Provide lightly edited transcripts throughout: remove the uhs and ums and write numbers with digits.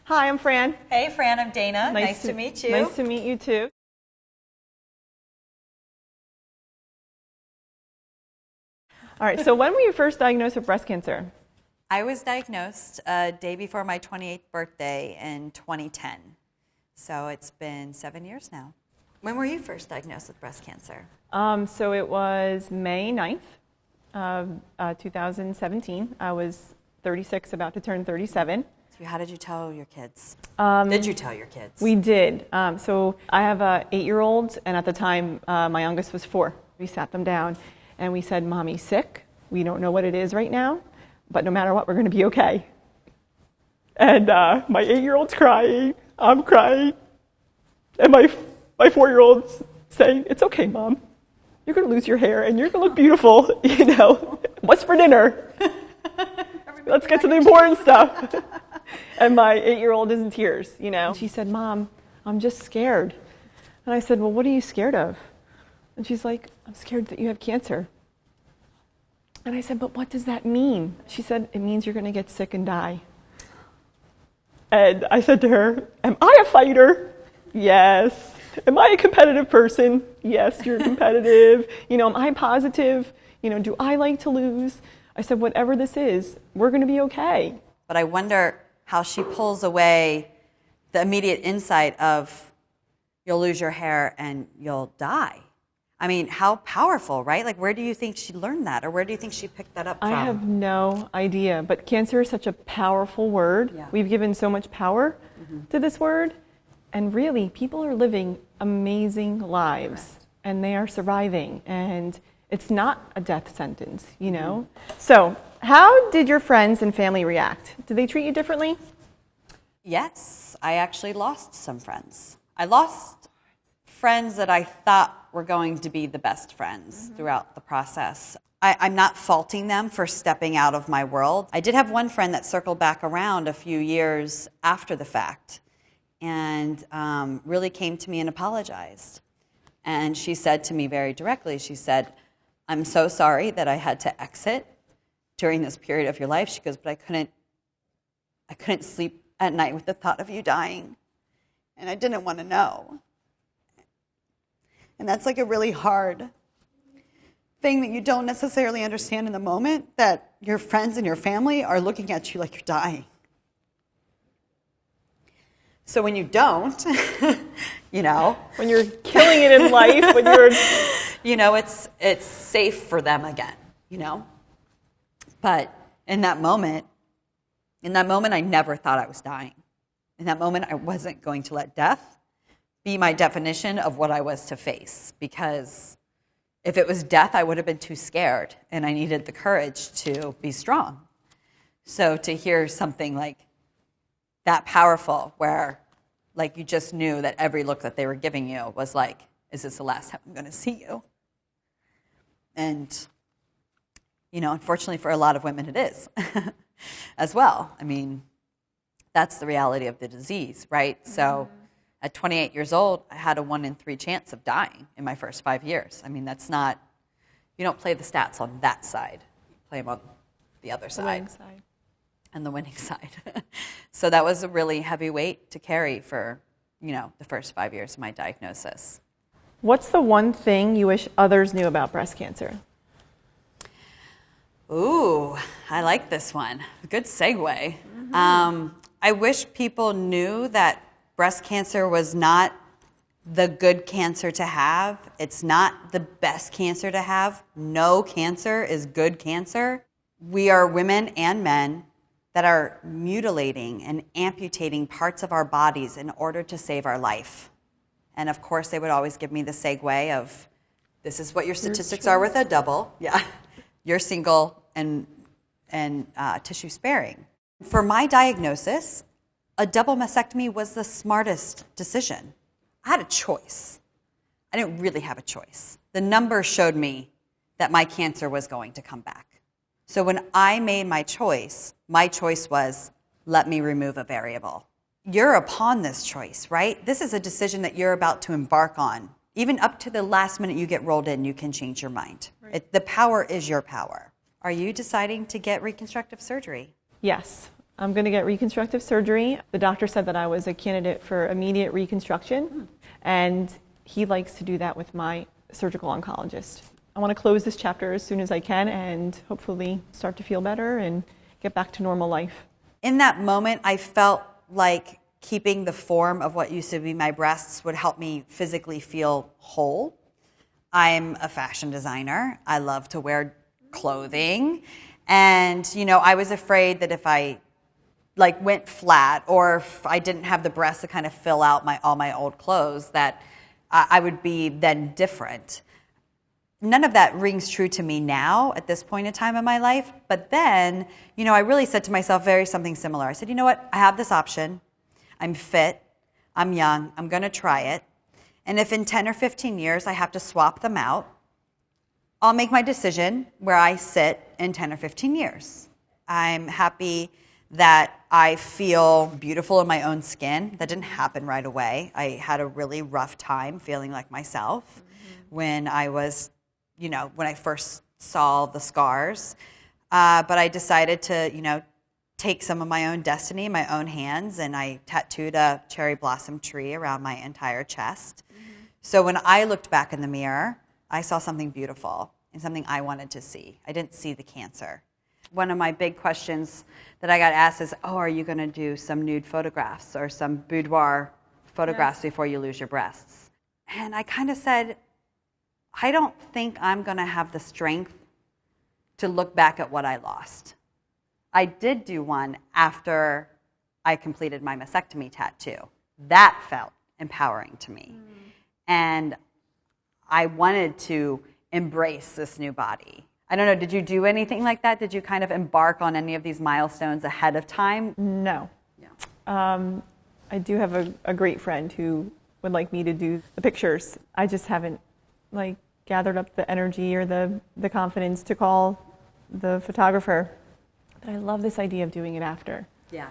Hi, I'm Fran. Hey, Fran, I'm Dana. Nice to meet you. Nice to meet you, too. All right, so when were you first diagnosed with breast cancer? I was diagnosed a day before my 28th birthday in 2010. So it's been 7 years now. When were you first diagnosed with breast cancer? So it was May 9th, 2017. I was 36, about to turn 37. So how did you tell your kids? Did you tell your kids? We did. So I have an 8-year-old, and at the time, my youngest was 4. We sat them down, and we said, Mommy's sick. We don't know what it is right now, but no matter what, we're going to be okay. And my 8-year-old's crying. I'm crying. And my 4-year-old's saying, it's okay, Mom. You're going to lose your hair, and you're going to look beautiful. You know, what's for dinner? Let's get to the important stuff. And my 8-year-old is in tears, you know. She said, Mom, I'm just scared. And I said, well, what are you scared of? And she's like, I'm scared that you have cancer. And I said, but what does that mean? She said, it means you're going to get sick and die. And I said to her, am I a fighter? Yes. Am I a competitive person? Yes, you're competitive. You know, am I positive? You know, do I like to lose? I said, whatever this is, we're going to be okay. But I wonder how she pulls away the immediate insight of you'll lose your hair and you'll die. I mean, how powerful, right? Like, where do you think she learned that? Or where do you think she picked that up from? I have no idea. But cancer is such a powerful word. Yeah. We've given so much power to this word. And really, people are living amazing lives. Correct. And they are surviving. And it's not a death sentence, you know? So, how did your friends and family react? Did they treat you differently? Yes, I actually lost some friends. I lost friends that I thought were going to be the best friends throughout the process. I'm not faulting them for stepping out of my world. I did have one friend that circled back around a few years after the fact and really came to me and apologized. And she said to me very directly, she said, I'm so sorry that I had to exit during this period of your life. She goes, but I couldn't sleep at night with the thought of you dying. And I didn't want to know. And that's like a really hard thing that you don't necessarily understand in the moment, that your friends and your family are looking at you like you're dying. So when you don't, you know. When you're killing it in life, when you're... You know, it's safe for them again, you know. But in that moment, I never thought I was dying. In that moment, I wasn't going to let death be my definition of what I was to face, because if it was death, I would have been too scared, and I needed the courage to be strong. So to hear something like that powerful, where like you just knew that every look that they were giving you was like, is this the last time I'm going to see you? And, you know, unfortunately for a lot of women, it is as well. I mean, that's the reality of the disease, right? So at 28 years old, I had a 1 in 3 chance of dying in my first 5 years. I mean, that's not, you don't play the stats on that side. You play them on the other side. winning side. And the winning side. So that was a really heavy weight to carry for, you know, the first 5 years of my diagnosis. What's the one thing you wish others knew about breast cancer? Ooh, I like this one. Good segue. I wish people knew that breast cancer was not the good cancer to have. It's not the best cancer to have. No cancer is good cancer. We are women and men that are mutilating and amputating parts of our bodies in order to save our life. And of course, they would always give me the segue of, this is what your statistics are with a double. Yeah, you're single and tissue sparing. For my diagnosis, a double mastectomy was the smartest decision. I had a choice. I didn't really have a choice. The numbers showed me that my cancer was going to come back. So when I made my choice was, let me remove a variable. You're upon this choice, right? This is a decision that you're about to embark on. Even up to the last minute you get rolled in, you can change your mind. Right. The power is your power. Are you deciding to get reconstructive surgery? Yes. I'm going to get reconstructive surgery. The doctor said that I was a candidate for immediate reconstruction, and he likes to do that with my surgical oncologist. I want to close this chapter as soon as I can and hopefully start to feel better and get back to normal life. In that moment, I felt like keeping the form of what used to be my breasts would help me physically feel whole. I'm a fashion designer. I love to wear clothing. And, I was afraid that if I went flat, or if I didn't have the breasts to kind of fill out all my old clothes, that I would be then different. None of that rings true to me now at this point in time in my life. But then, I really said to myself something similar. I said, you know what? I have this option. I'm fit. I'm young. I'm going to try it. And if in 10 or 15 years I have to swap them out, I'll make my decision where I sit in 10 or 15 years. I'm happy that I feel beautiful in my own skin. That didn't happen right away. I had a really rough time feeling like myself when I was, when I first saw the scars. But I decided to, take some of my own destiny in my own hands, and I tattooed a cherry blossom tree around my entire chest. So when I looked back in the mirror, I saw something beautiful and something I wanted to see. I didn't see the cancer. One of my big questions that I got asked is, are you going to do some nude photographs or some boudoir photographs before you lose your breasts? And I kind of said, I don't think I'm going to have the strength to look back at what I lost. I did do one after I completed my mastectomy tattoo. That felt empowering to me. And I wanted to embrace this new body. I don't know, did you do anything like that? Did you kind of embark on any of these milestones ahead of time? No. I do have a great friend who would like me to do the pictures. I just haven't gathered up the energy or the confidence to call the photographer. But I love this idea of doing it after. Yeah.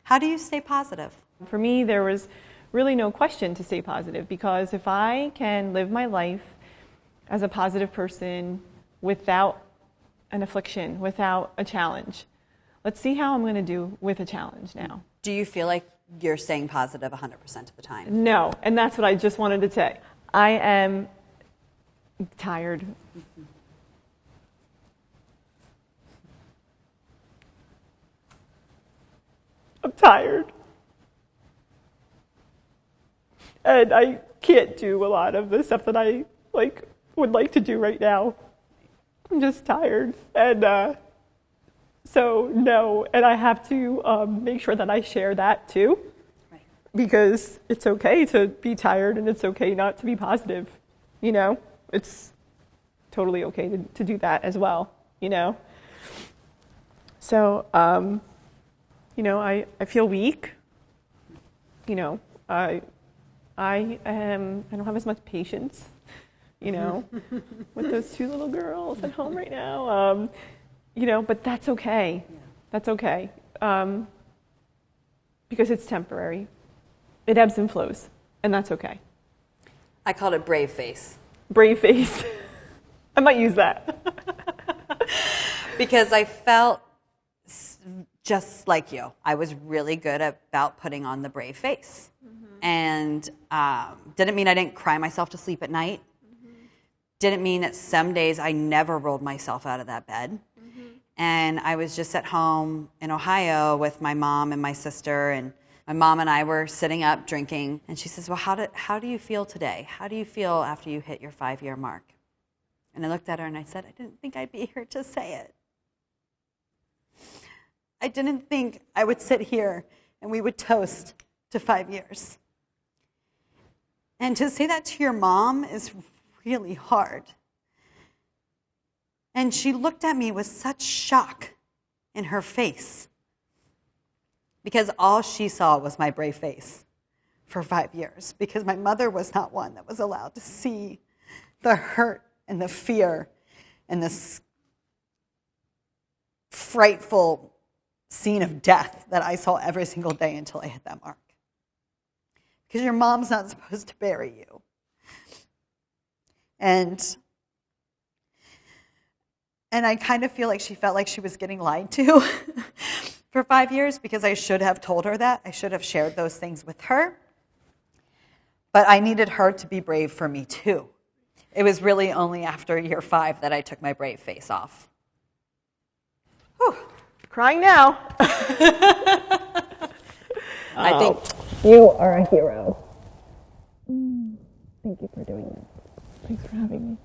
How do you stay positive? For me, there was really no question to stay positive, because if I can live my life as a positive person without an affliction, without a challenge, let's see how I'm going to do with a challenge now. Do you feel like you're staying positive 100% of the time? No, and that's what I just wanted to say. I am tired. I'm tired. And I can't do a lot of the stuff that I would like to do right now. I'm just tired. And so no, and I have to make sure that I share that too. Right. Because it's okay to be tired, and it's okay not to be positive. It's totally okay to do that as well, So, I feel weak. I don't have as much patience, with those two little girls at home right now. But that's okay. Yeah. That's okay. Because it's temporary. It ebbs and flows, and that's okay. I called it brave face. Brave face. I might use that. Because I felt just like you. I was really good about putting on the brave face. And didn't mean I didn't cry myself to sleep at night. Didn't mean that some days I never rolled myself out of that bed. And I was just at home in Ohio with my mom and my sister, and my mom and I were sitting up drinking, and she says, well, how do you feel today? How do you feel after you hit your 5-year mark? And I looked at her and I said, I didn't think I'd be here to say it. I didn't think I would sit here and we would toast to 5 years. And to say that to your mom is really hard. And she looked at me with such shock in her face, because all she saw was my brave face for 5 years, because my mother was not one that was allowed to see the hurt and the fear and this frightful scene of death that I saw every single day until I hit that mark. Because your mom's not supposed to bury you. And I kind of feel like she felt like she was getting lied to. for 5 years because I should have told her that. I should have shared those things with her. But I needed her to be brave for me too. It was really only after year 5 that I took my brave face off. Whew. Crying now. I think You are a hero. Thank you for doing this. Thanks for having me.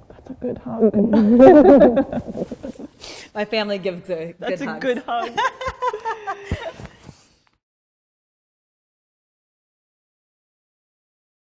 That's a good hug. my family gives a That's good a hugs. good hug.